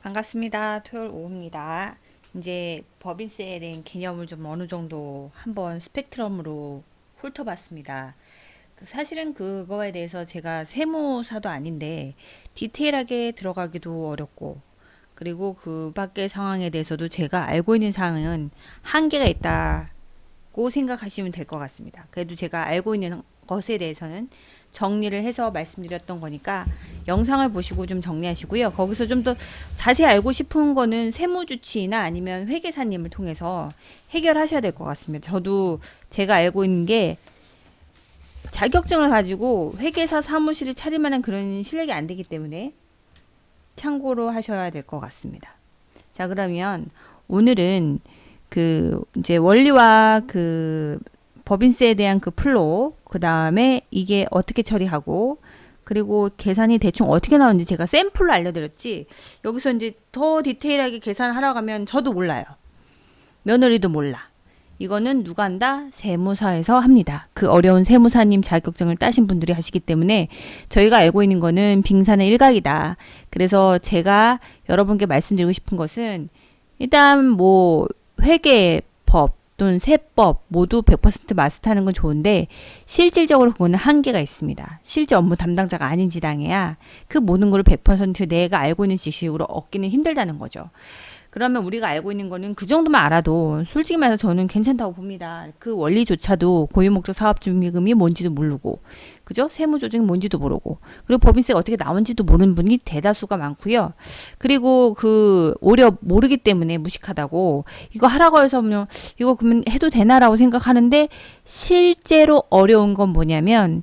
반갑습니다. 토요일 오후입니다. 이제 법인세에 대한 개념을 좀 어느 정도 한번 스펙트럼으로 훑어봤습니다. 사실은 그거에 대해서 제가 세무사도 아닌데 디테일하게 들어가기도 어렵고, 그리고 그 밖의 상황에 대해서도 제가 알고 있는 상황은 한계가 있다고 생각하시면 될 것 같습니다. 그래도 제가 알고 있는 것에 대해서는 정리를 해서 말씀드렸던 거니까 영상을 보시고 좀 정리하시고요. 거기서 좀 더 자세히 알고 싶은 거는 세무주치의나 아니면 회계사님을 통해서 해결하셔야 될 것 같습니다. 저도 제가 알고 있는 게 자격증을 가지고 회계사 사무실을 차릴 만한 그런 실력이 안 되기 때문에 참고로 하셔야 될 것 같습니다. 자, 그러면 오늘은 그 이제 원리와 그 법인세에 대한 그 플로우, 그 다음에 이게 어떻게 처리하고, 그리고 계산이 대충 어떻게 나오는지 제가 샘플로 알려드렸지, 여기서 이제 더 디테일하게 계산하러 가면 저도 몰라요. 며느리도 몰라. 이거는 누가 한다? 세무사에서 합니다. 그 어려운 세무사님 자격증을 따신 분들이 하시기 때문에 저희가 알고 있는 거는 빙산의 일각이다. 그래서 제가 여러분께 말씀드리고 싶은 것은, 일단 뭐 회계법 또는 세법 모두 100% 마스터하는 건 좋은데 실질적으로 그거는 한계가 있습니다. 실제 업무 담당자가 아닌 지당해야 그 모든 걸 100% 내가 알고 있는 지식으로 얻기는 힘들다는 거죠. 그러면 우리가 알고 있는 거는 그 정도만 알아도 솔직히 말해서 저는 괜찮다고 봅니다. 그 원리조차도 고유목적 사업준비금이 뭔지도 모르고, 그죠? 세무조직이 뭔지도 모르고, 그리고 법인세가 어떻게 나온지도 모르는 분이 대다수가 많고요. 그리고 그 오히려 모르기 때문에 무식하다고 이거 하라고 해서 뭐 이거 그러면 해도 되나라고 생각하는데, 실제로 어려운 건 뭐냐면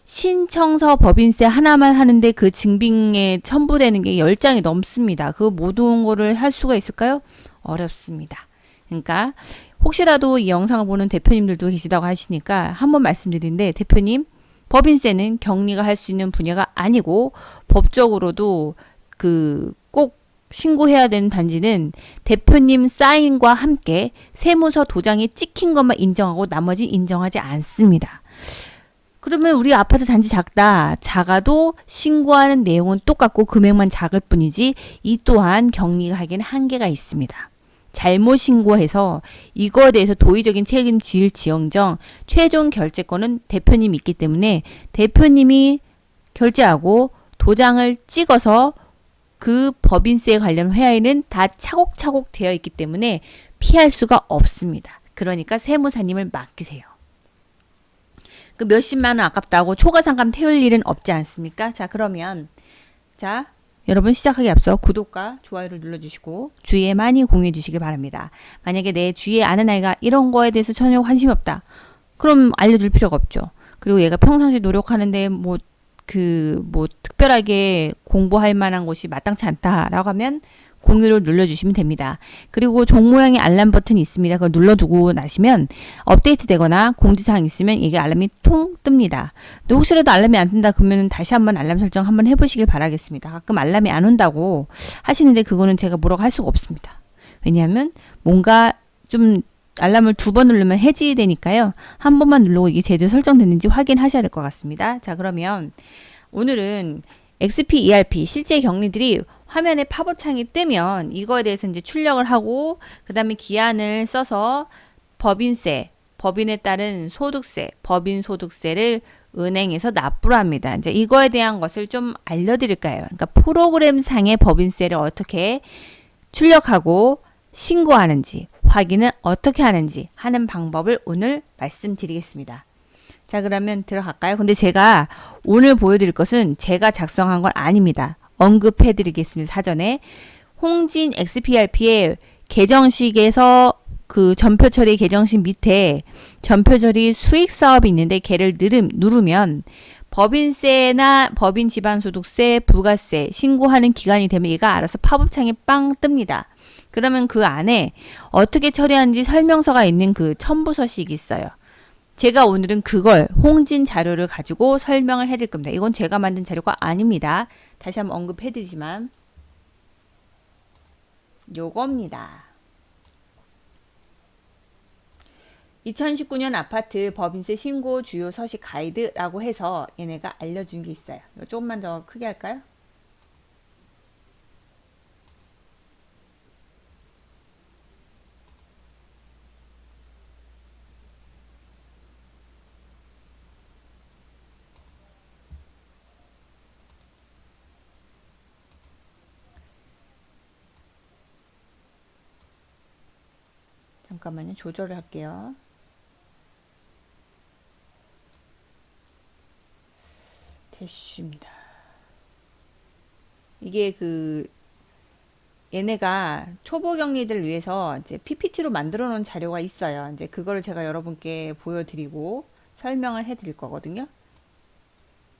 신청서 법인세 하나만 하는데 그 증빙에 첨부되는 게 10장이 넘습니다. 그 모든 거를 할 수가 있을까요? 어렵습니다. 그러니까 혹시라도 이 영상을 보는 대표님들도 계시다고 하시니까 한번 말씀드리는데, 대표님, 법인세는 격리가 할 수 있는 분야가 아니고 법적으로도 그 꼭 신고해야 되는 단지는 대표님 사인과 함께 세무서 도장이 찍힌 것만 인정하고 나머지 인정하지 않습니다. 그러면 우리 아파트 단지 작아도 신고하는 내용은 똑같고 금액만 작을 뿐이지 이 또한 격리가 하기에는 한계가 있습니다. 잘못 신고해서 이거에 대해서 도의적인 책임질 지언정 최종 결재권은 대표님이 있기 때문에 대표님이 결재하고 도장을 찍어서 그 법인세 관련 회화에는 다 차곡차곡 되어 있기 때문에 피할 수가 없습니다. 그러니까 세무사님을 맡기세요. 그 몇십만 원 아깝다고 초과상감 태울 일은 없지 않습니까? 자, 그러면 자, 여러분 시작하기 앞서 구독과 좋아요를 눌러주시고 주위에 많이 공유해 주시길 바랍니다. 만약에 내 주위에 아는 아이가 이런 거에 대해서 전혀 관심이 없다, 그럼 알려줄 필요가 없죠. 그리고 얘가 평상시 노력하는데 뭐 특별하게 공부할 만한 곳이 마땅치 않다라고 하면 공유를 눌러주시면 됩니다. 그리고 종 모양의 알람 버튼이 있습니다. 그거 눌러두고 나시면 업데이트 되거나 공지사항 있으면 이게 알람이 통 뜹니다. 근데 혹시라도 알람이 안 뜬다 그러면 다시 한번 알람 설정 한번 해보시길 바라겠습니다. 가끔 알람이 안 온다고 하시는데 그거는 제가 뭐라고 할 수가 없습니다. 왜냐하면 뭔가 좀 알람을 2번 누르면 해지되니까요. 한 번만 누르고 이게 제대로 설정됐는지 확인하셔야 될 것 같습니다. 자, 그러면 오늘은 XP, ERP 실제 격리들이 화면에 팝업창이 뜨면 이거에 대해서 이제 출력을 하고, 그 다음에 기한을 써서 법인세, 법인에 따른 소득세, 법인 소득세를 은행에서 납부를 합니다. 이제 이거에 대한 것을 좀 알려드릴까요? 그러니까 프로그램 상의 법인세를 어떻게 출력하고 신고하는지, 확인은 어떻게 하는지 하는 방법을 오늘 말씀드리겠습니다. 자, 그러면 들어갈까요? 근데 제가 오늘 보여드릴 것은 제가 작성한 건 아닙니다. 언급해드리겠습니다. 사전에 홍진 XPRP의 계정식에서 그 전표 처리 계정식 밑에 전표 처리 수익 사업이 있는데 걔를 누르면 법인세나 법인 지방소득세, 부가세 신고하는 기간이 되면 얘가 알아서 팝업창에 빵 뜹니다. 그러면 그 안에 어떻게 처리하는지 설명서가 있는 그 첨부서식이 있어요. 제가 오늘은 그걸 홍진 자료를 가지고 설명을 해드릴 겁니다. 이건 제가 만든 자료가 아닙니다. 다시 한번 언급해드리지만 요겁니다. 2019년 아파트 법인세 신고 주요 서식 가이드라고 해서 얘네가 알려준 게 있어요. 이거 조금만 더 크게 할까요? 잠깐만요. 조절을 할게요. 됐습니다. 이게 얘네가 초보 격리들 위해서 이제 PPT로 만들어 놓은 자료가 있어요. 이제 그거를 제가 여러분께 보여드리고 설명을 해 드릴 거거든요.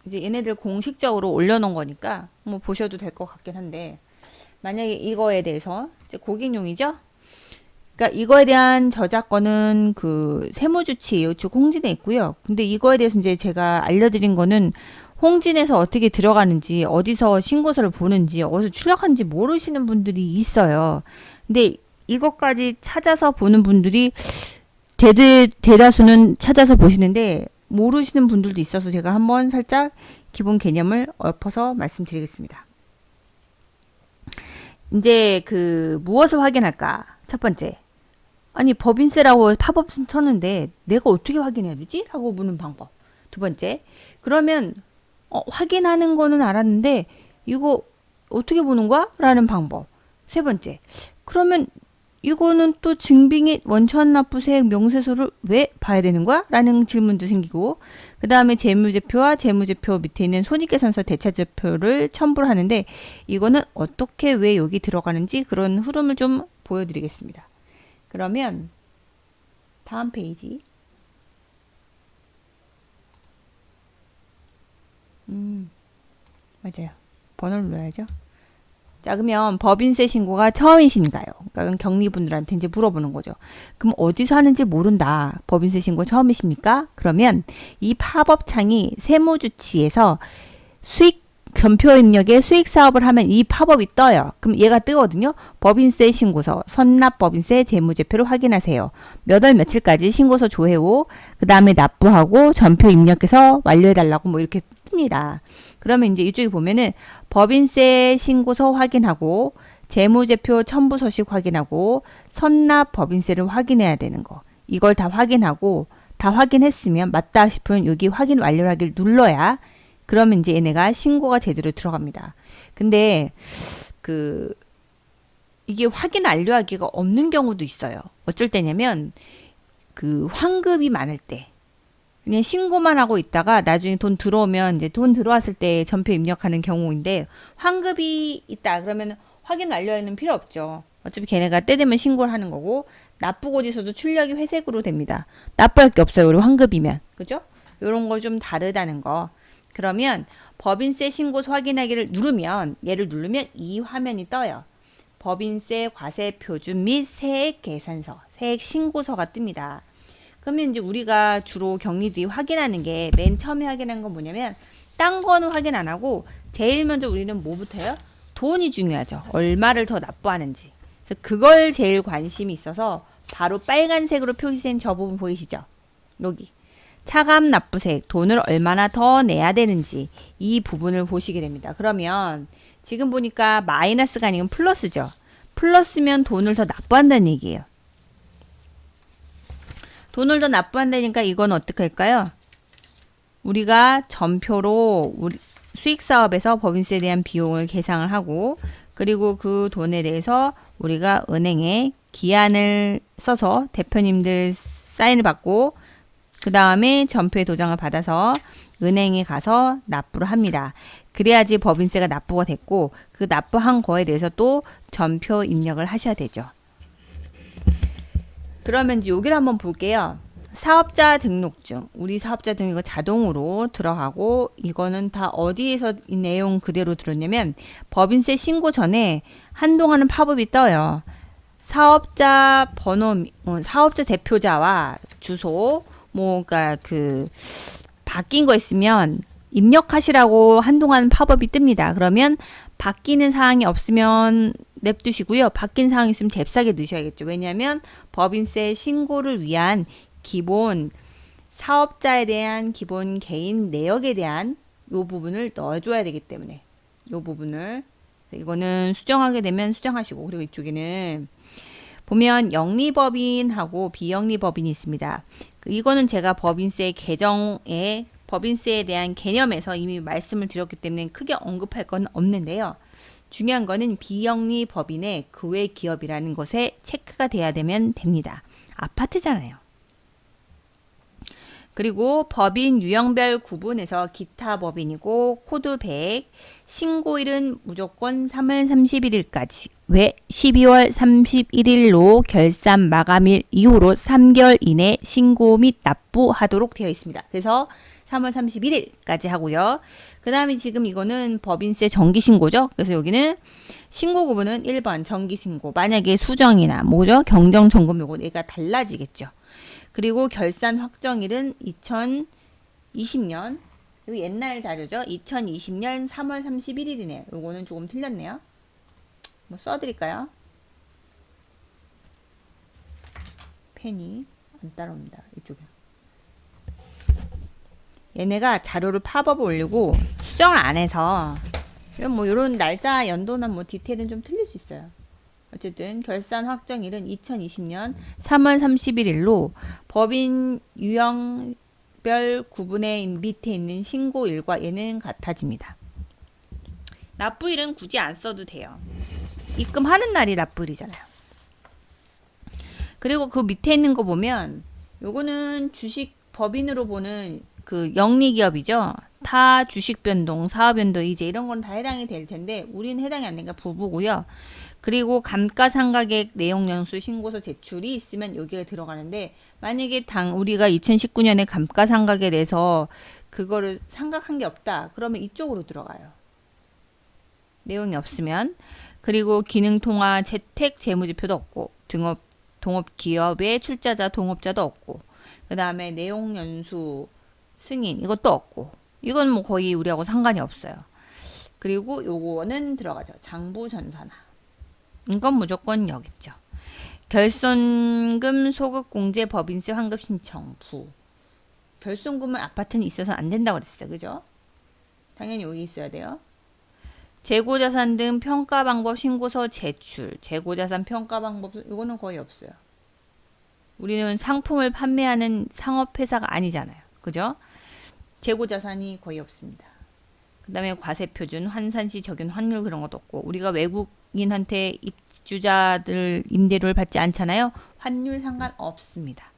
이제 얘네들 공식적으로 올려놓은 거니까 뭐 보셔도 될 것 같긴 한데, 만약에 이거에 대해서 이제 고객용이죠. 그러니까 이거에 대한 저작권은 그 세무주치 이쪽 홍진에 있고요. 근데 이거에 대해서 이제 제가 알려드린 거는 홍진에서 어떻게 들어가는지, 어디서 신고서를 보는지, 어디서 출력하는지 모르시는 분들이 있어요. 근데 이것까지 찾아서 보는 분들이 대다수는 찾아서 보시는데 모르시는 분들도 있어서 제가 한번 살짝 기본 개념을 엎어서 말씀드리겠습니다. 이제 무엇을 확인할까? 첫 번째. 아니, 법인세라고 팝업 쳤는데 내가 어떻게 확인해야 되지? 하고 묻는 방법. 두 번째. 그러면 확인하는 거는 알았는데 이거 어떻게 보는 거야? 라는 방법. 세 번째. 그러면 이거는 또 증빙의 원천납부세액 명세서를 왜 봐야 되는 거야? 라는 질문도 생기고, 그 다음에 재무제표와 재무제표 밑에 있는 손익계산서 대차제표를 첨부를 하는데 이거는 어떻게 왜 여기 들어가는지 그런 흐름을 좀 보여드리겠습니다. 그러면 다음 페이지. 맞아요. 번호를 눌러야죠. 자, 그러면 법인세 신고가 처음이신가요? 그러니까 격리분들한테 이제 물어보는 거죠. 그럼 어디서 하는지 모른다. 법인세 신고 처음이십니까? 그러면 이 팝업창이 세무주치에서 전표 입력에 수익 사업을 하면 이 팝업이 떠요. 그럼 얘가 뜨거든요. 법인세 신고서, 선납법인세 재무제표를 확인하세요. 몇 월 며칠까지 신고서 조회후, 그 다음에 납부하고 전표 입력해서 완료해달라고 뭐 이렇게 뜹니다. 그러면 이제 이쪽에 보면은 법인세 신고서 확인하고 재무제표 첨부 서식 확인하고 선납 법인세를 확인해야 되는 거. 이걸 다 확인하고 다 확인했으면 맞다 싶으면 여기 확인 완료하기를 눌러야, 그러면 이제 얘네가 신고가 제대로 들어갑니다. 근데 이게 확인 완료하기가 없는 경우도 있어요. 어쩔 때냐면 환급이 많을 때 그냥 신고만 하고 있다가 나중에 돈 들어오면 이제 돈 들어왔을 때 전표 입력하는 경우인데, 환급이 있다 그러면 확인 완료에는 필요 없죠. 어차피 걔네가 때 되면 신고를 하는 거고, 납부고지서도 출력이 회색으로 됩니다. 납부할 게 없어요. 우리 환급이면. 그죠? 요런 거 좀 다르다는 거. 그러면 법인세 신고서 확인하기를 누르면, 얘를 누르면 이 화면이 떠요. 법인세 과세 표준 및 세액 계산서, 세액 신고서가 뜹니다. 그러면 이제 우리가 주로 격리들이 확인하는 게, 맨 처음에 확인하는 건 뭐냐면, 딴 거는 확인 안 하고 제일 먼저 우리는 뭐부터요? 돈이 중요하죠. 얼마를 더 납부하는지. 그래서 그걸 제일 관심이 있어서 바로 빨간색으로 표시된 저 부분 보이시죠? 여기 차감 납부세액, 돈을 얼마나 더 내야 되는지 이 부분을 보시게 됩니다. 그러면 지금 보니까 마이너스가 아니면 플러스죠. 플러스면 돈을 더 납부한다는 얘기예요. 돈을 더 납부한다니까 이건 어떻게 할까요? 우리가 전표로 우리 수익사업에서 법인세에 대한 비용을 계상을 하고, 그리고 그 돈에 대해서 우리가 은행에 기한을 써서 대표님들 사인을 받고, 그 다음에 전표의 도장을 받아서 은행에 가서 납부를 합니다. 그래야지 법인세가 납부가 됐고, 그 납부한 거에 대해서 또 전표 입력을 하셔야 되죠. 그러면 이제 여기를 한번 볼게요. 사업자 등록증. 우리 사업자 등록 이거 자동으로 들어가고, 이거는 다 어디에서 이 내용 그대로 들었냐면 법인세 신고 전에 한동안은 팝업이 떠요. 사업자 번호, 사업자 대표자와 주소, 그러니까 바뀐 거 있으면 입력하시라고 한동안 팝업이 뜹니다. 그러면 바뀌는 사항이 없으면 냅두시고요. 바뀐 사항이 있으면 잽싸게 넣으셔야겠죠. 왜냐하면 법인세 신고를 위한 기본 사업자에 대한 기본 개인 내역에 대한 요 부분을 넣어줘야 되기 때문에 요 부분을, 이거는 수정하게 되면 수정하시고, 그리고 이쪽에는 보면 영리법인하고 비영리법인이 있습니다. 이거는 제가 법인세 개정에 법인세에 대한 개념에서 이미 말씀을 드렸기 때문에 크게 언급할 건 없는데요. 중요한 거는 비영리 법인의 그 외 기업이라는 것에 체크가 돼야 되면 됩니다. 아파트잖아요. 그리고 법인 유형별 구분해서 기타 법인이고 코드 100 신고일은 무조건 3월 31일까지 왜 12월 31일로 결산 마감일 이후로 3개월 이내 신고 및 납부하도록 되어 있습니다. 그래서 3월 31일까지 하고요. 그 다음에 지금 이거는 법인세 정기신고죠. 그래서 여기는 신고 구분은 1번 정기신고. 만약에 수정이나 뭐죠? 경정점검 요거 얘가 달라지겠죠. 그리고 결산 확정일은 2020년, 이거 옛날 자료죠. 2020년 3월 31일이네요. 요거는 조금 틀렸네요. 뭐 써드릴까요? 펜이 안 따라옵니다. 이쪽에. 얘네가 자료를 팝업을 올리고 수정을 안 해서 뭐 이런 날짜 연도나 뭐 디테일은 좀 틀릴 수 있어요. 어쨌든 결산 확정일은 2020년 3월 31일로 법인 유형별 구분의 밑에 있는 신고일과 얘는 같아집니다. 납부일은 굳이 안 써도 돼요. 입금하는 날이 납부일이잖아요. 그리고 그 밑에 있는 거 보면 요거는 주식 법인으로 보는 그 영리기업이죠. 타 주식 변동, 사업 변동 이제 이런 건 다 해당이 될 텐데 우리는 해당이 안 되니까 부부고요. 그리고 감가상각액 내용연수 신고서 제출이 있으면 여기가 들어가는데 만약에 우리가 2019년에 감가상각에 대해서 그거를 상각한 게 없다. 그러면 이쪽으로 들어가요. 내용이 없으면. 그리고 기능통화 채택 재무제표도 없고 동업기업의 출자자 동업자도 없고 그 다음에 내용연수 승인 이것도 없고 이건 뭐 거의 우리하고 상관이 없어요. 그리고 요거는 들어가죠. 장부전산화. 이건 무조건 여기 있죠. 결손금 소급공제 법인세 환급 신청 부. 결손금은 아파트는 있어서 안 된다고 그랬어요. 그죠? 당연히 여기 있어야 돼요. 재고자산 등 평가방법 신고서 제출. 재고자산 평가방법 이거는 거의 없어요. 우리는 상품을 판매하는 상업회사가 아니잖아요. 그죠? 재고자산이 거의 없습니다. 그 다음에 과세표준, 환산시 적용 환율 그런 것도 없고 우리가 외국인한테 입주자들 임대료를 받지 않잖아요. 환율 상관없습니다.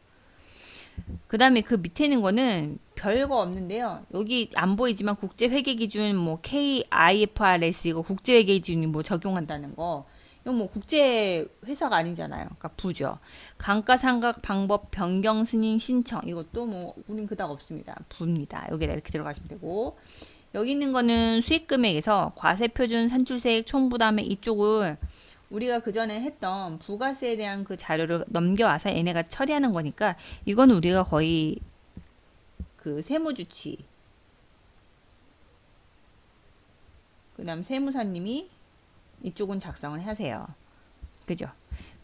그 다음에 그 밑에 있는 거는 별거 없는데요. 여기 안 보이지만 국제회계기준 뭐 KIFRS 이거 국제회계기준이 뭐 적용한다는 거 이건 뭐 국제 회사가 아니잖아요. 그러니까 부죠. 감가상각 방법 변경 승인 신청 이것도 뭐 우린 그닥 없습니다. 부입니다. 여기다 이렇게 들어가시면 되고 여기 있는 거는 수익금액에서 과세표준 산출세액 총부담의 이쪽은 우리가 그 전에 했던 부가세에 대한 그 자료를 넘겨와서 얘네가 처리하는 거니까 이건 우리가 거의 그 세무주치 그 다음 세무사님이 이쪽은 작성을 하세요. 그죠?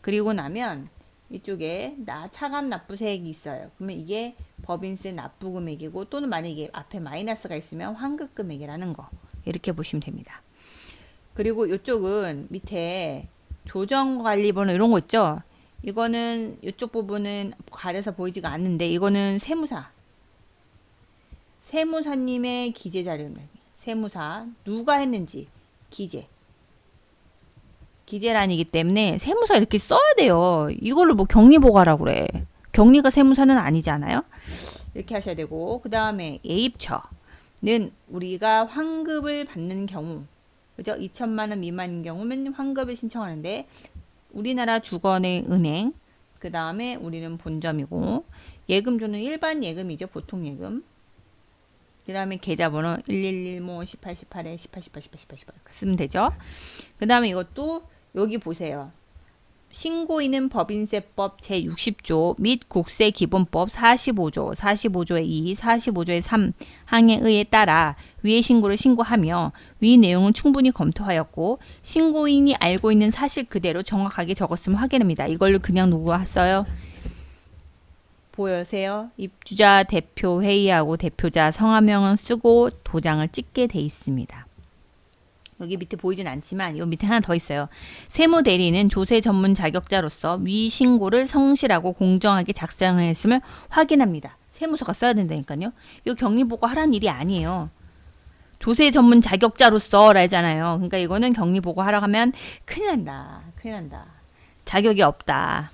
그리고 나면 이쪽에 차감 납부세액이 있어요. 그러면 이게 법인세 납부금액이고 또는 만약에 앞에 마이너스가 있으면 환급금액이라는 거 이렇게 보시면 됩니다. 그리고 이쪽은 밑에 조정관리번호 이런 거 있죠? 이거는 이쪽 부분은 가려서 보이지가 않는데 이거는 세무사님의 기재자료입니다. 세무사 누가 했는지 기재란이기 때문에 세무사 이렇게 써야 돼요. 이걸로 뭐 격리보고하라고 그래. 격리가 세무사는 아니잖아요. 이렇게 하셔야 되고 그 다음에 예입처는 우리가 환급을 받는 경우 그죠? 2천만 원 미만인 경우면 환급을 신청하는데 우리나라 주거의 은행 그 다음에 우리는 본점이고 예금조는 일반 예금이죠. 보통 예금 그 다음에 계좌번호 111 뭐 18, 18에 18, 18, 18, 18, 18 쓰면 되죠. 그 다음에 이것도 여기 보세요. 신고인은 법인세법 제60조 및 국세기본법 45조의 2, 45조의 3 항에 의해 따라 위의 신고를 신고하며 위 내용을 충분히 검토하였고 신고인이 알고 있는 사실 그대로 정확하게 적었음을 확인합니다. 이걸로 그냥 누구가 써요? 보여세요? 입주자 대표 회의하고 대표자 성함명을 쓰고 도장을 찍게 돼 있습니다. 여기 밑에 보이진 않지만 이 밑에 하나 더 있어요. 세무대리는 조세 전문 자격자로서 위 신고를 성실하고 공정하게 작성했음을 확인합니다. 세무서가 써야 된다니까요. 이거 격리보고 하라는 일이 아니에요. 조세 전문 자격자로서 라잖아요. 그러니까 이거는 격리보고 하라고 하면 큰일 난다. 자격이 없다.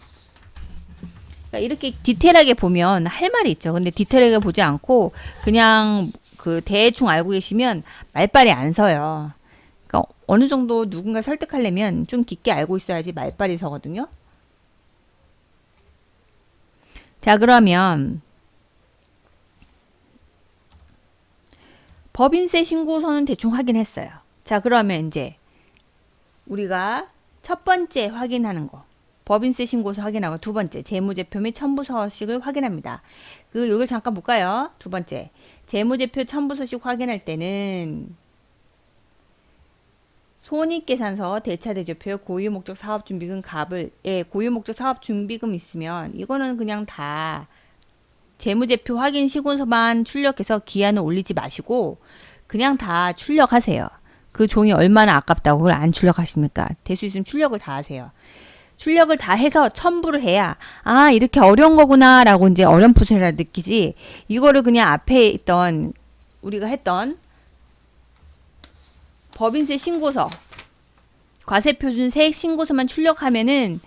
그러니까 이렇게 디테일하게 보면 할 말이 있죠. 근데 디테일하게 보지 않고 그냥 그 대충 알고 계시면 말빨이 안 서요. 그러니까 어느 정도 누군가 설득하려면 좀 깊게 알고 있어야지 말빨이 서거든요. 자, 그러면 법인세 신고서는 대충 확인했어요. 자, 그러면 이제 우리가 첫 번째 확인하는 거. 법인세 신고서 확인하고 두 번째 재무제표 및 첨부서식을 확인합니다. 요걸 잠깐 볼까요? 두 번째 재무제표 첨부서식 확인할 때는 손익계산서, 대차대조표, 고유목적 사업준비금 값을 고유목적 사업준비금 있으면 이거는 그냥 다 재무제표 확인 시고서만 출력해서 기한을 올리지 마시고 그냥 다 출력하세요. 그 종이 얼마나 아깝다고 그걸 안 출력하십니까? 될 수 있으면 출력을 다 하세요. 출력을 다 해서 첨부를 해야 아 이렇게 어려운 거구나 라고 이제 어렴풋이라 느끼지 이거를 그냥 앞에 있던 우리가 했던 법인세 신고서 과세표준 세액 신고서만 출력하면은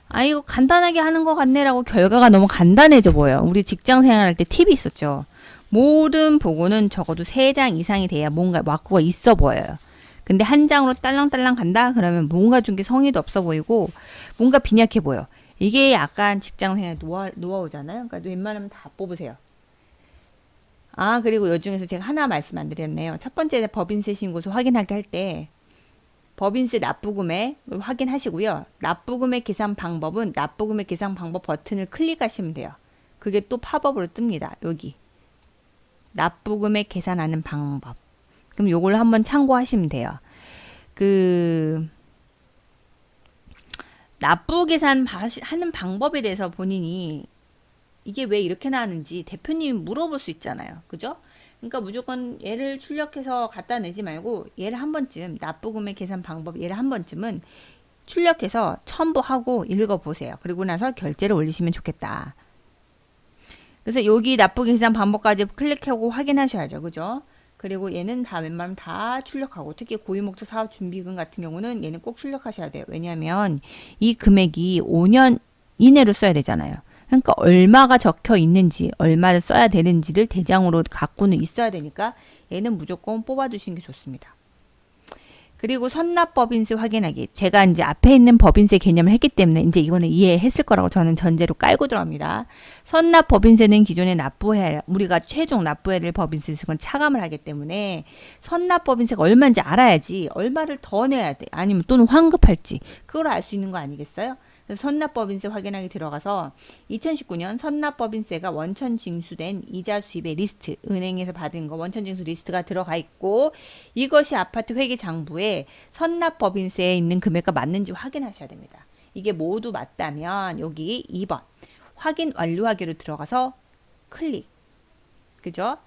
아 이거 간단하게 하는 것 같네라고 결과가 너무 간단해져 보여요. 우리 직장 생활할 때 팁이 있었죠. 모든 보고는 적어도 3장 이상이 돼야 뭔가 와꾸가 있어 보여요. 근데 한 장으로 딸랑딸랑 간다? 그러면 뭔가 좀 게 성의도 없어 보이고 뭔가 빈약해 보여. 이게 약간 직장생활 노하우잖아요. 그러니까 웬만하면 다 뽑으세요. 아 그리고 요 중에서 제가 하나 말씀 안 드렸네요. 첫 번째 법인세 신고서 확인하게 할 때 법인세 납부금액 확인하시고요. 납부금액 계산 방법은 납부금액 계산 방법 버튼을 클릭하시면 돼요. 그게 또 팝업으로 뜹니다. 여기 납부금액 계산하는 방법. 그럼 요걸 한번 참고하시면 돼요. 납부 계산 하는 방법에 대해서 본인이 이게 왜 이렇게 나왔는지 대표님이 물어볼 수 있잖아요. 그죠? 그러니까 무조건 얘를 출력해서 갖다 내지 말고 얘를 한 번쯤 납부금액 계산 방법 얘를 한 번쯤은 출력해서 첨부하고 읽어보세요. 그리고 나서 결제를 올리시면 좋겠다. 그래서 여기 납부 계산 방법까지 클릭하고 확인하셔야죠. 그죠? 그리고 얘는 다 웬만하면 다 출력하고 특히 고유목적 사업 준비금 같은 경우는 얘는 꼭 출력하셔야 돼요. 왜냐하면 이 금액이 5년 이내로 써야 되잖아요. 그러니까 얼마가 적혀 있는지 얼마를 써야 되는지를 대장으로 갖고는 있어야 되니까 얘는 무조건 뽑아두시는 게 좋습니다. 그리고 선납법인세 확인하기. 제가 이제 앞에 있는 법인세 개념을 했기 때문에 이제 이거는 이해했을 거라고 저는 전제로 깔고 들어갑니다. 선납법인세는 기존에 납부해야 우리가 최종 납부해야 될 법인세는 차감을 하기 때문에 선납법인세가 얼마인지 알아야지 얼마를 더 내야 돼. 아니면 또는 환급할지 그걸 알 수 있는 거 아니겠어요? 선납법인세 확인하기 들어가서 2019년 선납법인세가 원천 징수된 이자 수입의 리스트, 은행에서 받은 거 원천 징수 리스트가 들어가 있고 이것이 아파트 회계 장부에 선납법인세에 있는 금액과 맞는지 확인하셔야 됩니다. 이게 모두 맞다면 여기 2번 확인 완료하기로 들어가서 클릭. 그죠?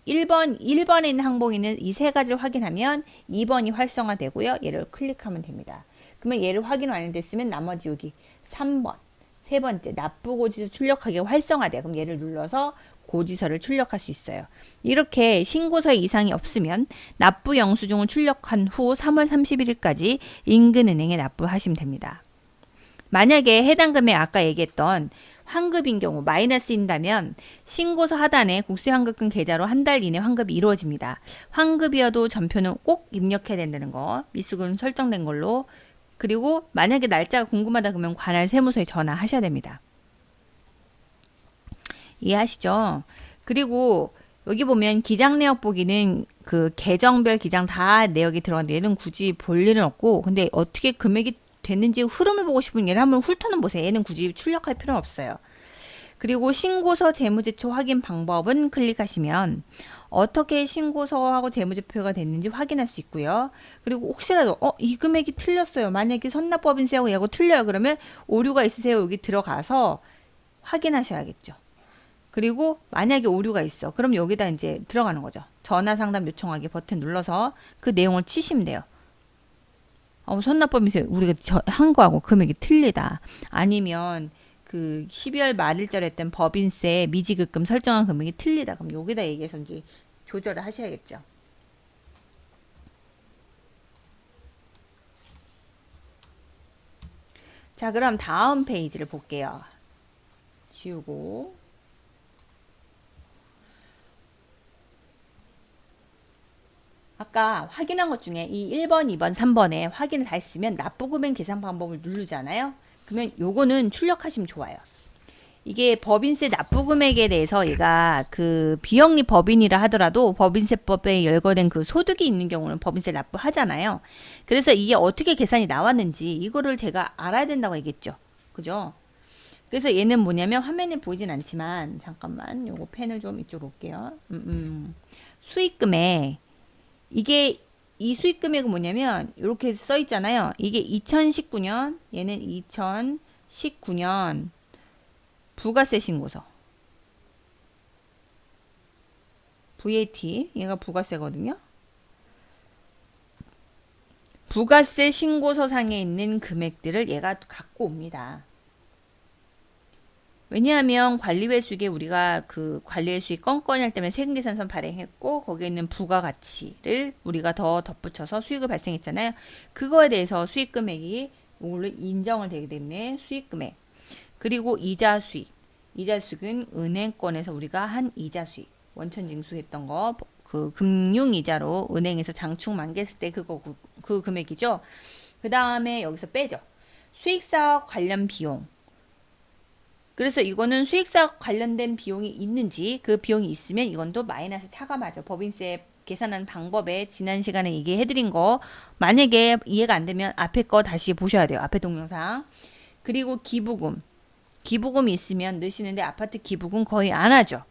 1번에 있는 항목에는 이 세 가지를 확인하면 2번이 활성화되고요. 얘를 클릭하면 됩니다. 그러면 얘를 확인 완료됐으면 나머지 여기 3번 세 번째 납부고지서 출력하기 활성화돼요. 그럼 얘를 눌러서 고지서를 출력할 수 있어요. 이렇게 신고서에 이상이 없으면 납부 영수증을 출력한 후 3월 31일까지 인근은행에 납부하시면 됩니다. 만약에 해당 금액 아까 얘기했던 환급인 경우 마이너스인다면 신고서 하단에 국세환급금 계좌로 한 달 이내 환급이 이루어집니다. 환급이어도 전표는 꼭 입력해야 된다는 거 미수금 설정된 걸로 그리고 만약에 날짜가 궁금하다 그러면 관할 세무서에 전화하셔야 됩니다. 이해하시죠? 그리고 여기 보면 기장 내역 보기는 그 계정별 기장 다 내역이 들어가는데 얘는 굳이 볼 일은 없고 근데 어떻게 금액이 됐는지 흐름을 보고 싶으면 얘를 한번 훑어는 보세요. 얘는 굳이 출력할 필요는 없어요. 그리고 신고서 재무제표 확인 방법은 클릭하시면 어떻게 신고서하고 재무제표가 됐는지 확인할 수 있고요. 그리고 혹시라도 이 금액이 틀렸어요. 만약에 선납법인세하고 얘하고 틀려요. 그러면 오류가 있으세요. 여기 들어가서 확인하셔야겠죠. 그리고 만약에 오류가 있어. 그럼 여기다 이제 들어가는 거죠. 전화 상담 요청하기 버튼 눌러서 그 내용을 치시면 돼요. 선납법인세 우리가 한 거하고 금액이 틀리다. 아니면 그 12월 말일자로 했던 법인세 미지급금 설정한 금액이 틀리다. 그럼 여기다 얘기해서 이제 조절을 하셔야겠죠. 자, 그럼 다음 페이지를 볼게요. 지우고 아까 확인한 것 중에 이 1번, 2번, 3번에 확인을 다 했으면 납부금액 계산 방법을 누르잖아요. 그러면 요거는 출력하시면 좋아요. 이게 법인세 납부금액에 대해서 얘가 그 비영리 법인이라 하더라도 법인세법에 열거된 그 소득이 있는 경우는 법인세 납부하잖아요. 그래서 이게 어떻게 계산이 나왔는지 이거를 제가 알아야 된다고 얘기했죠. 그죠? 그래서 얘는 뭐냐면 화면에 보이진 않지만 잠깐만 요거 펜을 좀 이쪽으로 올게요. 수익금액 이게 이 수익 금액은 뭐냐면 이렇게 써 있잖아요. 이게 2019년 얘는 2019년 부가세 신고서 VAT 얘가 부가세거든요. 부가세 신고서상에 있는 금액들을 얘가 갖고 옵니다. 왜냐하면 관리회수익에 우리가 그 관리회수익 건건이 할 때문에 세금계산서 발행했고 거기에 있는 부가가치를 우리가 더 덧붙여서 수익을 발생했잖아요. 그거에 대해서 수익금액이 이걸로 인정을 되기 때문에 수익금액 그리고 이자수익 이자수익은 은행권에서 우리가 한 이자수익 원천징수했던 거 그 금융이자로 은행에서 장축 만기했을 때 그거 그 금액이죠. 그 다음에 여기서 빼죠. 수익사업 관련 비용 그래서 이거는 수익사업 관련된 비용이 있는지 그 비용이 있으면 이건 또 마이너스 차감하죠. 법인세 계산하는 방법에 지난 시간에 얘기해드린 거 만약에 이해가 안 되면 앞에 거 다시 보셔야 돼요. 앞에 동영상. 그리고 기부금이 있으면 넣으시는데 아파트 기부금 거의 안 하죠.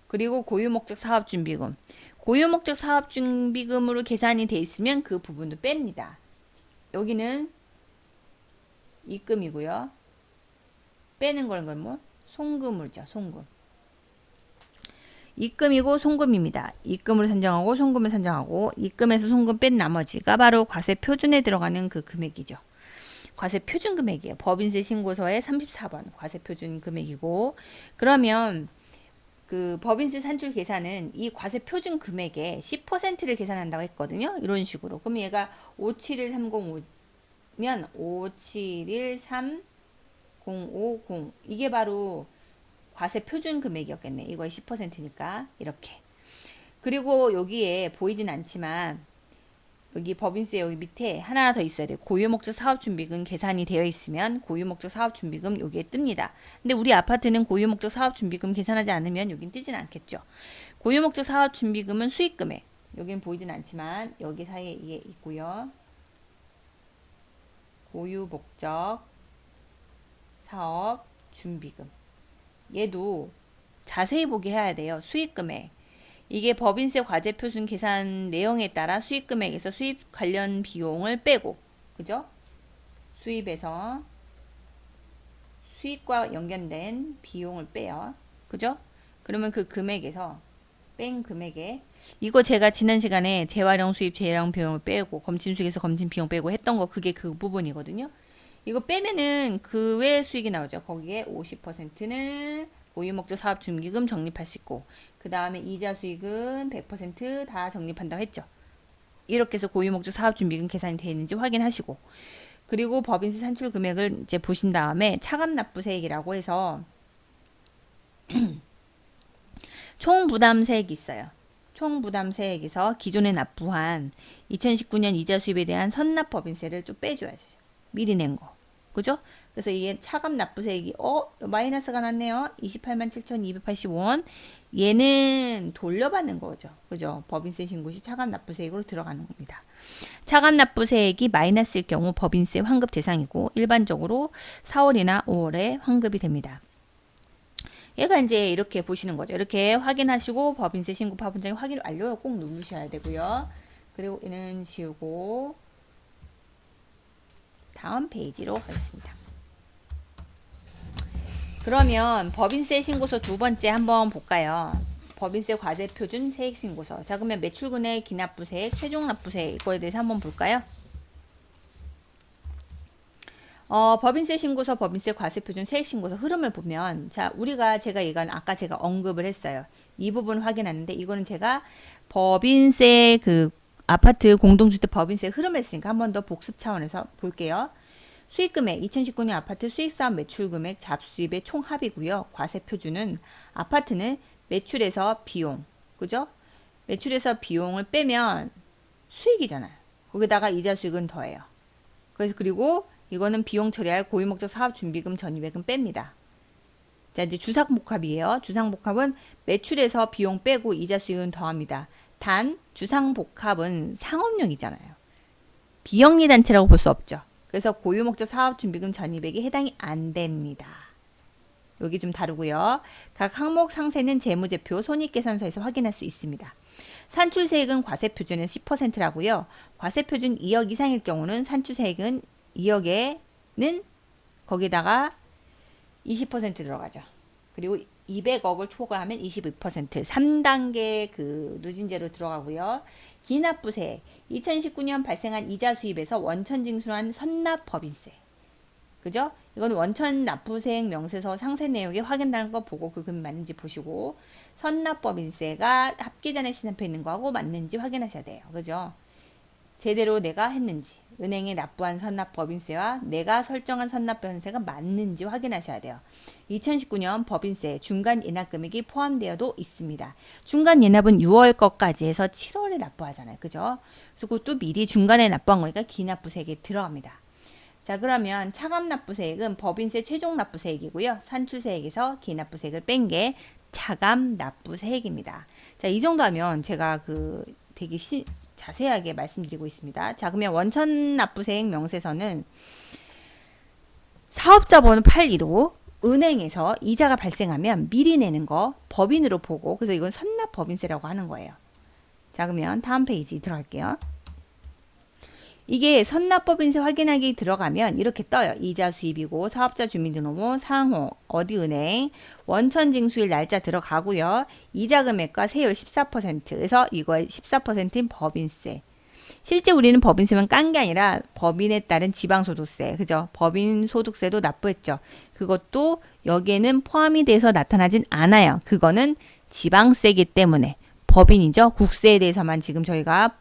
그리고 고유목적 사업준비금 고유목적 사업준비금으로 계산이 돼 있으면 그 부분도 뺍니다. 여기는 입금이고요. 빼는 건 뭐? 송금물죠. 송금. 입금이고 송금입니다. 입금으로 산정하고 송금을 산정하고 입금에서 송금 뺀 나머지가 바로 과세 표준에 들어가는 그 금액이죠. 과세 표준 금액이에요. 법인세 신고서의 34번 과세 표준 금액이고 그러면 그 법인세 산출 계산은 이 과세 표준 금액의 10%를 계산한다고 했거든요. 이런 식으로. 그럼 얘가 571305면 571350 이게 바로 과세 표준 금액이었겠네. 이거의 10%니까 이렇게. 그리고 여기에 보이진 않지만 여기 법인세 여기 밑에 하나 더 있어야 돼요. 고유목적 사업준비금 계산이 되어 있으면 고유목적 사업준비금 여기에 뜹니다. 근데 우리 아파트는 고유목적 사업준비금 계산하지 않으면 여긴 뜨진 않겠죠. 고유목적 사업준비금은 수익금액. 여기는 보이진 않지만 여기 사이에 이게 있고요. 고유목적 사업준비금. 얘도 자세히 보게 해야 돼요. 수익금액. 이게 법인세 과세 표준 계산 내용에 따라 수익금액에서 수입 관련 비용을 빼고 그죠? 수입에서 수익과 연관된 비용을 빼요. 그죠? 그러면 그 금액에서 뺀 금액에 이거 제가 지난 시간에 재활용 수입 재활용 비용을 빼고 검진 수익에서 검진 비용 빼고 했던 거 그게 그 부분이거든요. 이거 빼면은 그 외 수익이 나오죠. 거기에 50%는 고유목적 사업준비금 적립할 수 있고 그 다음에 이자 수익은 100%다 적립한다고 했죠. 이렇게 해서 고유목적 사업준비금 계산이 되어 있는지 확인하시고 그리고 법인세 산출 금액을 이제 보신 다음에 차감납부세액이라고 해서 총부담세액이 있어요. 총부담세액에서 기존에 납부한 2019년 이자 수입에 대한 선납법인세를 좀 빼줘야죠. 미리 낸 거. 그죠? 그래서 이게 차감 납부세액이 마이너스가 났네요. 287,285원. 얘는 돌려받는 거죠. 그죠? 법인세 신고 시 차감 납부세액으로 들어가는 겁니다. 차감 납부세액이 마이너스일 경우 법인세 환급 대상이고 일반적으로 4월이나 5월에 환급이 됩니다. 얘가 이제 이렇게 보시는 거죠. 이렇게 확인하시고 법인세 신고 파본장에 확인 완료 꼭 누르셔야 되고요. 그리고 얘는 지우고 다음 페이지로 가겠습니다. 그러면 법인세 신고서 두 번째 한번 볼까요? 법인세 과세표준 세액신고서. 자, 그러면 매출금액, 기납부세액, 최종납부세액 이거에 대해서 한번 볼까요? 법인세 신고서, 법인세 과세표준 세액신고서 흐름을 보면 자, 제가 이건 아까 제가 언급을 했어요. 이 부분 확인하는데 이거는 제가 법인세 아파트 공동주택 법인세 흐름을 했으니까 한 번 더 복습 차원에서 볼게요. 수익금액 2019년 아파트 수익사업 매출금액 잡수입의 총합이고요. 과세표준은 아파트는 매출에서 비용, 그죠? 매출에서 비용을 빼면 수익이잖아요. 거기다가 이자 수익은 더해요. 그래서 그리고 이거는 비용 처리할 고유목적 사업준비금 전입액은 뺍니다. 자, 이제 주상복합이에요. 주상복합은 매출에서 비용 빼고 이자 수익은 더합니다. 단 주상복합은 상업용이잖아요. 비영리 단체라고 볼 수 없죠. 그래서 고유목적 사업준비금 전입액이 해당이 안 됩니다. 여기 좀 다르고요. 각 항목 상세는 재무제표 손익계산서에서 확인할 수 있습니다. 산출세액은 과세표준은 10%라고요. 과세표준 2억 이상일 경우는 산출세액은 2억에는 거기다가 20% 들어가죠. 그리고 200억을 초과하면 22%, 3단계 그 누진제로 들어가고요. 기납부세, 2019년 발생한 이자 수입에서 원천 징수한 선납법인세. 그죠? 이건 원천 납부세액 명세서 상세 내용에 확인되는 거 보고 그 금이 맞는지 보시고 선납법인세가 합계전에 시납해 있는 거하고 맞는지 확인하셔야 돼요. 그죠? 제대로 내가 했는지 은행에 납부한 선납법인세와 내가 설정한 선납법인세가 맞는지 확인하셔야 돼요. 2019년 법인세 중간 예납 금액이 포함되어도 있습니다. 중간 예납은 6월 것까지 해서 7월에 납부하잖아요. 그죠? 그래서 그것도 미리 중간에 납부한 거니까 기납부세액에 들어갑니다. 자, 그러면 차감납부세액은 법인세 최종 납부세액이고요. 산출세액에서 기납부세액을 뺀 게 차감납부세액입니다. 자, 이 정도 하면 제가 되게 자세하게 말씀드리고 있습니다. 자, 그러면 원천 납부세액 명세서는 사업자 번호 815 은행에서 이자가 발생하면 미리 내는 거 법인으로 보고 그래서 이건 선납법인세라고 하는 거예요. 자, 그러면 다음 페이지 들어갈게요. 이게 선납법인세 확인하기 들어가면 이렇게 떠요. 이자 수입이고 사업자 주민등록번 상호 어디 은행 원천 징수일 날짜 들어가고요. 이자 금액과 세율 14%에서 이거의 14%인 법인세. 실제 우리는 법인세만 깐 게 아니라 법인에 따른 지방소득세, 그죠? 법인 소득세도 납부했죠. 그것도 여기에는 포함이 돼서 나타나진 않아요. 그거는 지방세이기 때문에 법인이죠. 국세에 대해서만 지금 저희가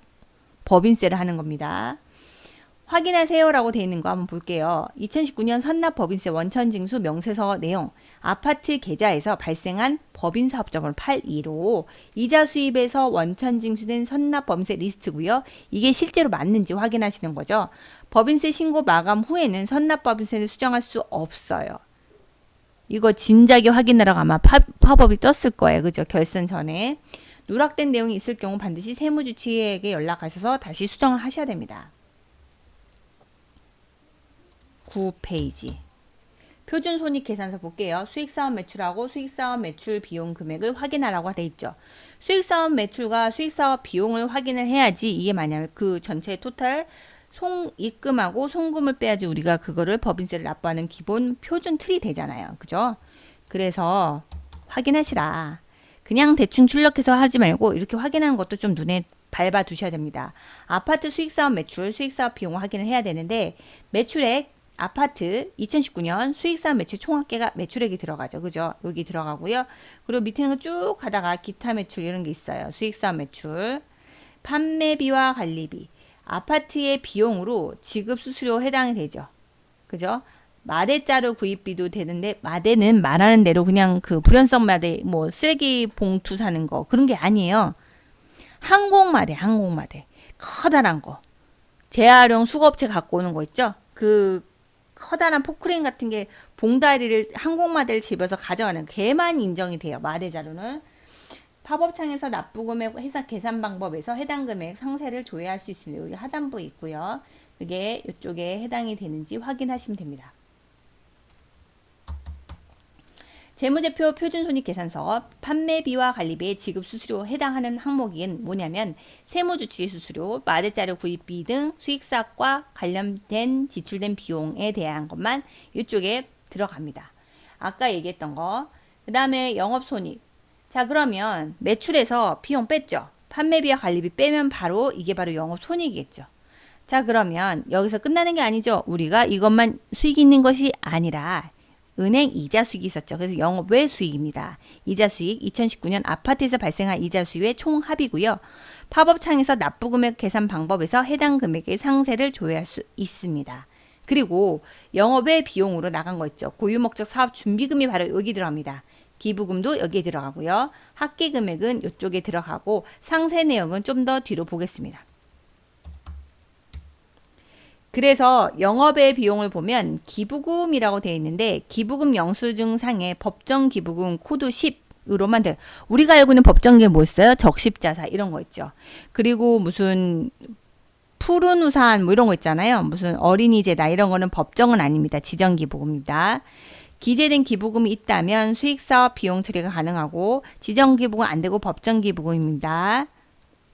법인세를 하는 겁니다. 확인하세요라고 되어 있는 거 한번 볼게요. 2019년 선납법인세 원천징수 명세서 내용 아파트 계좌에서 발생한 법인사업자번호 815 이자 수입에서 원천징수된 선납법인세 리스트고요. 이게 실제로 맞는지 확인하시는 거죠. 법인세 신고 마감 후에는 선납법인세를 수정할 수 없어요. 이거 진작에 확인하라고 아마 팝업이 떴을 거예요. 그죠? 결산 전에. 누락된 내용이 있을 경우 반드시 세무주치의에게 연락하셔서 다시 수정을 하셔야 됩니다. 9페이지 표준 손익계산서 볼게요. 수익사업 매출하고 수익사업 매출 비용 금액을 확인하라고 되어 있죠. 수익사업 매출과 수익사업 비용을 확인을 해야지 이게 만약에 그 전체 토탈 입금하고 송금을 빼야지 우리가 그거를 법인세를 납부하는 기본 표준 틀이 되잖아요. 그죠? 그래서 확인하시라. 그냥 대충 출력해서 하지 말고 이렇게 확인하는 것도 좀 눈에 밟아 두셔야 됩니다. 아파트 수익사업 매출, 수익사업 비용 확인을 해야 되는데 매출액 아파트 2019년 수익사업 매출 총합계가 매출액이 들어가죠. 그죠? 여기 들어가고요. 그리고 밑에는 쭉 가다가 기타 매출 이런 게 있어요. 수익사업 매출, 판매비와 관리비, 아파트의 비용으로 지급 수수료 해당이 되죠. 그죠? 마대자루 구입비도 되는데 마대는 말하는 대로 그냥 그 불연성 마대 뭐 쓰레기 봉투 사는 거 그런 게 아니에요. 항공마대 커다란 거 재활용 수거업체 갖고 오는 거 있죠. 그 커다란 포크레인 같은 게 봉다리를 항공마대를 집어서 가져가는 걔만 인정이 돼요. 마대자루는 팝업창에서 납부금액 회사 계산 방법에서 해당 금액 상세를 조회할 수 있습니다. 여기 하단부에 있고요. 그게 이쪽에 해당이 되는지 확인하시면 됩니다. 재무제표 표준손익계산서 판매비와 관리비의 지급 수수료 해당하는 항목인 뭐냐면 세무주치의 수수료, 마대자료 구입비 등 수익사업과 관련된 지출된 비용에 대한 것만 이쪽에 들어갑니다. 아까 얘기했던 거. 그 다음에 영업손익. 자, 그러면 매출에서 비용 뺐죠. 판매비와 관리비 빼면 바로 이게 바로 영업손익이겠죠. 자, 그러면 여기서 끝나는 게 아니죠. 우리가 이것만 수익이 있는 것이 아니라 은행 이자 수익이 있었죠. 그래서 영업 외 수익입니다. 이자 수익 2019년 아파트에서 발생한 이자 수익의 총합이고요. 팝업창에서 납부금액 계산 방법에서 해당 금액의 상세를 조회할 수 있습니다. 그리고 영업의 비용으로 나간 거 있죠. 고유목적 사업 준비금이 바로 여기 들어갑니다. 기부금도 여기에 들어가고요. 합계 금액은 이쪽에 들어가고 상세 내용은 좀 더 뒤로 보겠습니다. 그래서 영업의 비용을 보면 기부금이라고 되어 있는데 기부금 영수증상에 법정 기부금 코드 10으로만 돼. 우리가 알고 있는 법정계 뭐 있어요? 적십자사 이런 거 있죠. 그리고 무슨 푸른 우산 뭐 이런 거 있잖아요. 무슨 어린이재다 이런 거는 법정은 아닙니다. 지정기부금입니다. 기재된 기부금이 있다면 수익사업 비용 처리가 가능하고 지정기부금 안 되고 법정기부금입니다.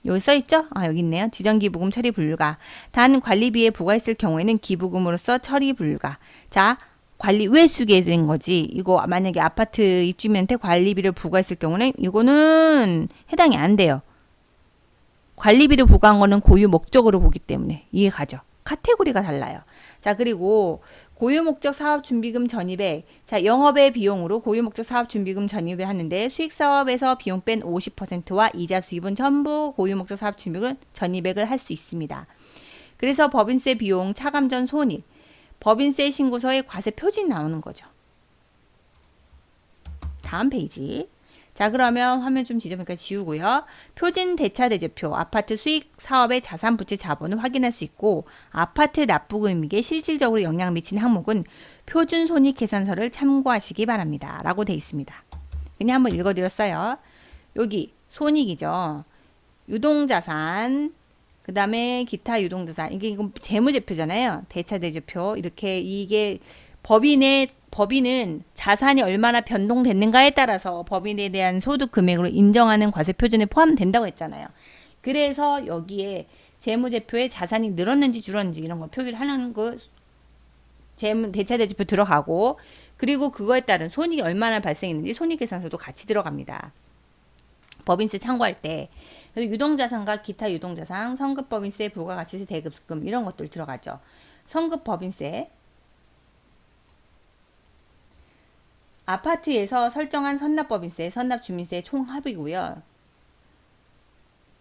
여기 써있죠? 아, 여기 있네요. 지정기부금 처리 불가. 단 관리비에 부과했을 경우에는 기부금으로서 처리 불가. 자, 관리 왜 쓰게 된 거지? 이거 만약에 아파트 입주민한테 관리비를 부과했을 경우는 이거는 해당이 안 돼요. 관리비를 부과한 거는 고유 목적으로 보기 때문에 이해가죠? 카테고리가 달라요. 자, 그리고 고유목적 사업준비금 전입액. 자, 영업의 비용으로 고유목적 사업준비금 전입을 하는데 수익사업에서 비용 뺀 50%와 이자 수입은 전부 고유목적 사업준비금 전입액을 할 수 있습니다. 그래서 법인세 비용, 차감전 손익, 법인세 신고서에 과세 표준이 나오는 거죠. 다음 페이지. 자, 그러면 화면 좀 지저분하니까 지우고요. 표준 대차 대조표, 아파트 수익 사업의 자산 부채 자본을 확인할 수 있고 아파트 납부금액에 실질적으로 영향을 미치는 항목은 표준 손익 계산서를 참고하시기 바랍니다. 라고 돼 있습니다. 그냥 한번 읽어드렸어요. 여기 손익이죠. 유동자산, 그 다음에 기타 유동자산. 이건 재무제표잖아요. 대차 대조표. 이렇게 이게 법인은 자산이 얼마나 변동됐는가에 따라서 법인에 대한 소득 금액으로 인정하는 과세 표준에 포함된다고 했잖아요. 그래서 여기에 재무제표에 자산이 늘었는지 줄었는지 이런 거 표기를 하는 거 대차대조표 들어가고 그리고 그거에 따른 손익이 얼마나 발생했는지 손익계산서도 같이 들어갑니다. 법인세 참고할 때 그리고 유동자산과 기타 유동자산, 성급법인세, 부가가치세, 대급금 이런 것들 들어가죠. 성급법인세 아파트에서 설정한 선납법인세, 선납주민세 총합이고요.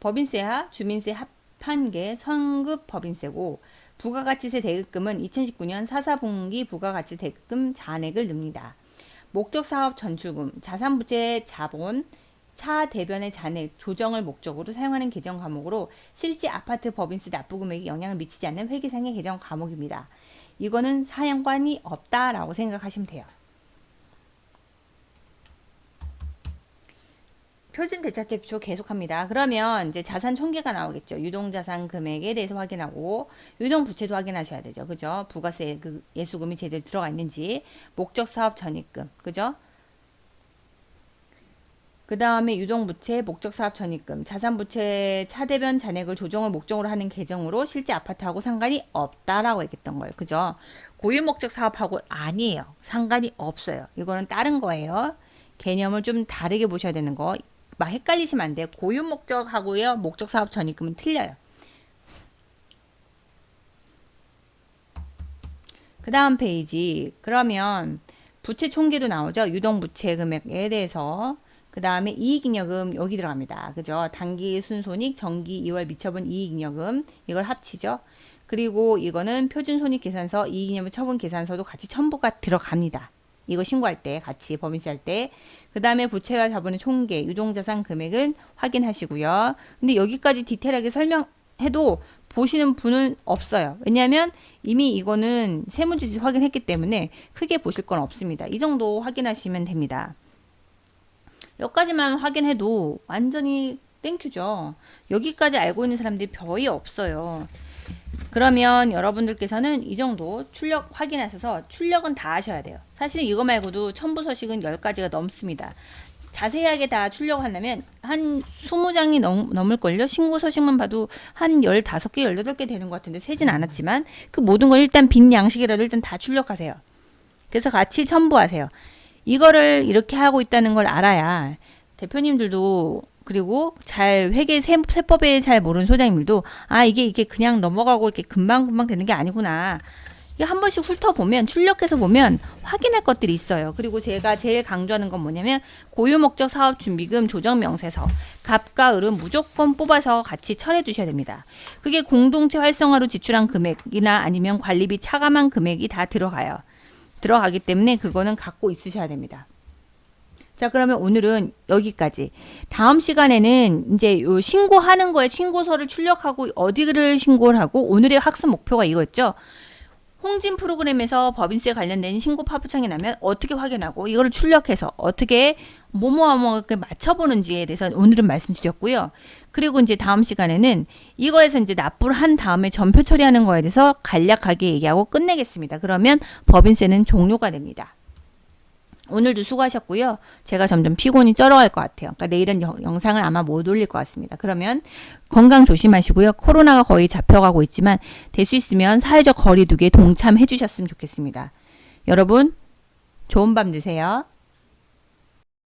법인세와 주민세 합한 게 성급법인세고 부가가치세 대급금은 2019년 4사분기 부가가치 대급금 잔액을 넣습니다. 목적사업 전출금, 자산부채 자본, 차대변의 잔액 조정을 목적으로 사용하는 개정 과목으로 실제 아파트 법인세 납부금액에 영향을 미치지 않는 회계상의 개정 과목입니다. 이거는 상관이 없다라고 생각하시면 돼요. 표준 대차대표 계속합니다. 그러면 이제 자산 총계가 나오겠죠. 유동자산 금액에 대해서 확인하고 유동부채도 확인하셔야 되죠. 그죠? 부가세 예수금이 제대로 들어가 있는지 목적사업 전입금 그죠? 그 다음에 유동부채, 목적사업 전입금, 자산부채 차대변 잔액을 조정을 목적으로 하는 계정으로 실제 아파트하고 상관이 없다라고 얘기했던 거예요. 그죠? 고유목적 사업하고 아니에요. 상관이 없어요. 이거는 다른 거예요. 개념을 좀 다르게 보셔야 되는 거. 막 헷갈리시면 안 돼요. 고유 목적하고요. 목적 사업 전입금은 틀려요. 그 다음 페이지. 그러면 부채 총계도 나오죠. 유동부채 금액에 대해서. 그 다음에 이익잉여금 여기 들어갑니다. 그죠? 단기 순손익, 정기 2월 미처분 이익잉여금 이걸 합치죠. 그리고 이거는 표준손익계산서, 이익잉여금 처분 계산서도 같이 첨부가 들어갑니다. 이거 신고할 때 같이 법인세 할 때. 그 다음에 부채와 자본의 총계, 유동자산 금액은 확인하시고요. 근데 여기까지 디테일하게 설명해도 보시는 분은 없어요. 왜냐하면 이미 이거는 세무주지 확인했기 때문에 크게 보실 건 없습니다. 이 정도 확인하시면 됩니다. 여기까지만 확인해도 완전히 땡큐죠. 여기까지 알고 있는 사람들이 거의 없어요. 그러면 여러분들께서는 이 정도 출력 확인하셔서 출력은 다 하셔야 돼요. 사실 이거 말고도 첨부서식은 10가지가 넘습니다. 자세하게 다 출력하려면 한 20장이 넘을걸요? 신고서식만 봐도 한 15개, 18개 되는 것 같은데 세진 않았지만 그 모든 걸 일단 빈 양식이라도 일단 다 출력하세요. 그래서 같이 첨부하세요. 이거를 이렇게 하고 있다는 걸 알아야 대표님들도 그리고 잘 세법에 잘 모르는 소장님들도 아 이게 그냥 넘어가고 이렇게 금방금방 되는 게 아니구나. 이게 한 번씩 훑어보면 출력해서 보면 확인할 것들이 있어요. 그리고 제가 제일 강조하는 건 뭐냐면 고유목적 사업준비금 조정명세서 갑과 을은 무조건 뽑아서 같이 철회 두셔야 됩니다. 그게 공동체 활성화로 지출한 금액이나 아니면 관리비 차감한 금액이 다 들어가기 때문에 그거는 갖고 있으셔야 됩니다. 자, 그러면 오늘은 여기까지. 다음 시간에는 이제 요 신고하는 거에 신고서를 출력하고 어디를 신고를 하고 오늘의 학습 목표가 이거였죠. 홍진 프로그램에서 법인세 관련된 신고 파부창이 나면 어떻게 확인하고 이거를 출력해서 어떻게 뭐뭐뭐게 맞춰보는지에 대해서 오늘은 말씀드렸고요. 그리고 이제 다음 시간에는 이거에서 이제 납부를 한 다음에 전표 처리하는 거에 대해서 간략하게 얘기하고 끝내겠습니다. 그러면 법인세는 종료가 됩니다. 오늘도 수고하셨고요. 제가 점점 피곤이 쩔어갈 것 같아요. 그러니까 내일은 영상을 아마 못 올릴 것 같습니다. 그러면 건강 조심하시고요. 코로나가 거의 잡혀가고 있지만 될 수 있으면 사회적 거리두기에 동참해 주셨으면 좋겠습니다. 여러분 좋은 밤 되세요.